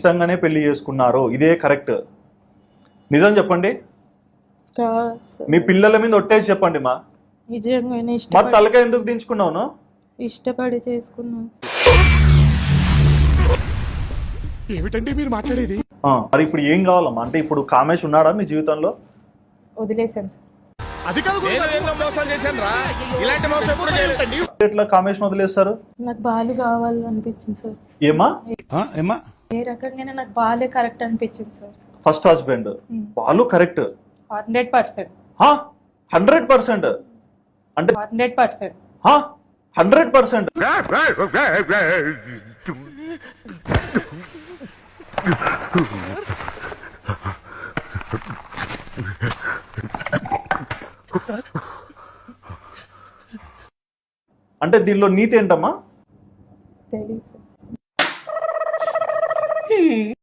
ఇష్టంగానే పెళ్లి చేసుకున్నారు, ఇదే కరెక్ట్? నిజం చెప్పండి. కాదు సార్. మీ పిల్లల మీద ఒట్టేసి చెప్పండి మా. నిజంగానే మరి తలకాయ ఎందుకు దించుకున్నావు? ఇష్టపడి చేసుకున్నాను. ఏమిటండి మీరు మాట్లాడేది? మరి ఇప్పుడు ఏం కావాలమ్మా? అంటే ఇప్పుడు కామేష్ ఉన్నాడా మీ జీవితంలో? వదిలేసాను సార్. అది కాదు మోసం చేశాను రా, ఇలాంటి మోసం ఎప్పుడు చేయలేదండి. ఎట్లా కామేష్ వదిలేస్తారు? నాకు బాలు కావాలనిపించింది సార్. ఏమా? ఏ రకంగానే నాకు బాలే కరెక్ట్ అనిపించింది sir. First husband Balu correct 100%. 100%? అంటే 100%. 100%? అంటే దీనిలో నీతి ఏంటమ్మా? తెలుసు.